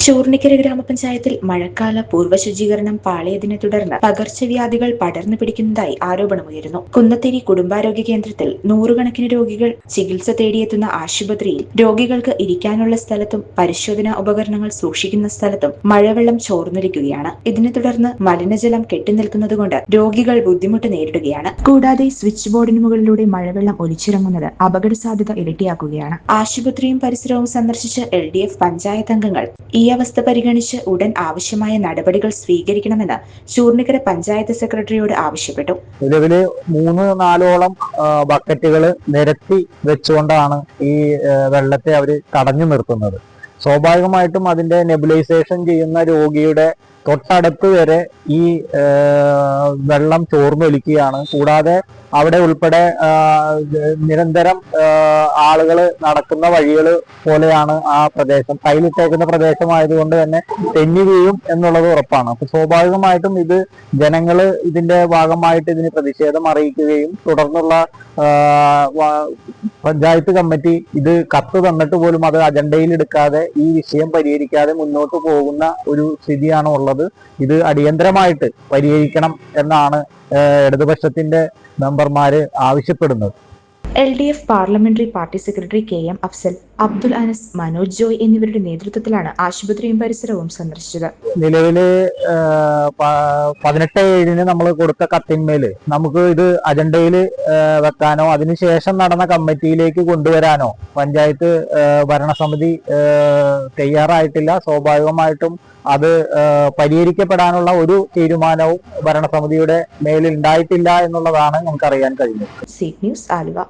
ചൂർണിക്കര ഗ്രാമപഞ്ചായത്തിൽ മഴക്കാല പൂർവ്വ ശുചീകരണം പാളിയതിനെ തുടർന്ന് പകർച്ചവ്യാധികൾ പടർന്നു പിടിക്കുന്നതായി ആരോപണമുയരുന്നു. കുന്നത്തേരി കുടുംബാരോഗ്യ കേന്ദ്രത്തിൽ നൂറുകണക്കിന് രോഗികൾ ചികിത്സ തേടിയെത്തുന്ന ആശുപത്രിയിൽ രോഗികൾക്ക് ഇരിക്കാനുള്ള സ്ഥലത്തും പരിശോധനാ ഉപകരണങ്ങൾ സൂക്ഷിക്കുന്ന സ്ഥലത്തും മഴവെള്ളം ചോർന്നൊലിക്കുകയാണ്. ഇതിനെ തുടർന്ന് മലിനജലം കെട്ടിനിൽക്കുന്നതുകൊണ്ട് രോഗികൾ ബുദ്ധിമുട്ട് നേരിടുകയാണ്. കൂടാതെ സ്വിച്ച് ബോർഡിന് മുകളിലൂടെ മഴവെള്ളം ഒലിച്ചിറങ്ങുന്നത് അപകട സാധ്യത ഇരട്ടിയാക്കുകയാണ്. ആശുപത്രിയും പരിസരവും സന്ദർശിച്ച LDF പഞ്ചായത്ത് അംഗങ്ങൾ ഈ അവസ്ഥ പരിഗണിച്ച് ഉടൻ ആവശ്യമായ നടപടികൾ സ്വീകരിക്കണമെന്ന് ചൂർണിക്കര പഞ്ചായത്ത് സെക്രട്ടറിയോട് ആവശ്യപ്പെട്ടു. നിലവില് 3-4ഓളം ബക്കറ്റുകൾ നിരത്തി വെച്ചുകൊണ്ടാണ് ഈ വെള്ളത്തെ അവർ തടഞ്ഞു നിർത്തുന്നത്. സ്വാഭാവികമായിട്ടും അതിന്റെ നെബുലൈസേഷൻ ചെയ്യുന്ന രോഗിയുടെ തൊട്ടടുത്ത് വരെ ഈ വെള്ളം ചോർന്നൊലിക്കുകയാണ്. കൂടാതെ അവിടെ ഉൾപ്പെടെ നിരന്തരം ആളുകൾ നടക്കുന്ന വഴികൾ പോലെയാണ് ആ പ്രദേശം. ടൈലിട്ടേക്കുന്ന പ്രദേശമായതുകൊണ്ട് തന്നെ തെന്നി വീഴും എന്നുള്ളത് ഉറപ്പാണ്. അപ്പൊ സ്വാഭാവികമായിട്ടും ഇത് ജനങ്ങള് ഇതിന്റെ ഭാഗമായിട്ട് ഇതിന് പ്രതിഷേധം അറിയിക്കുകയും തുടർന്നുള്ള പഞ്ചായത്ത് കമ്മിറ്റി ഇത് കത്ത് തന്നിട്ട് പോലും അത് അജണ്ടയിൽ എടുക്കാതെ ഈ വിഷയം പരിഹരിക്കാതെ മുന്നോട്ട് പോകുന്ന ഒരു സ്ഥിതിയാണ് ഉള്ളത്. ഇത് അടിയന്തരമായിട്ട് പരിഹരിക്കണം എന്നാണ് ഇടതുപക്ഷത്തിന്റെ മെമ്പർമാര് ആവശ്യപ്പെടുന്നത്. LDF parliamentary party secretary KM Afsal, Abdul Anas, Manoj Joy എന്നിവരുടെ നേതൃത്വത്തിലാണ് ആശുപത്രിയും പരിസരവും സന്ദർശിച്ചത്. നിലവില് 18/7 നമ്മൾ കൊടുത്ത കത്തിന്മേല് നമുക്ക് ഇത് അജണ്ടയിൽ വെക്കാനോ അതിനുശേഷം നടന്ന കമ്മിറ്റിയിലേക്ക് കൊണ്ടുവരാനോ പഞ്ചായത്ത് ഭരണസമിതി തയ്യാറായിട്ടില്ല. സ്വാഭാവികമായിട്ടും അത് പരിഹരിക്കപ്പെടാനുള്ള ഒരു തീരുമാനവും ഭരണസമിതിയുടെ മേലിൽ ഉണ്ടായിട്ടില്ല എന്നുള്ളതാണ് ഞങ്ങൾക്ക് അറിയാൻ കഴിഞ്ഞത്. Seat news, Aluva.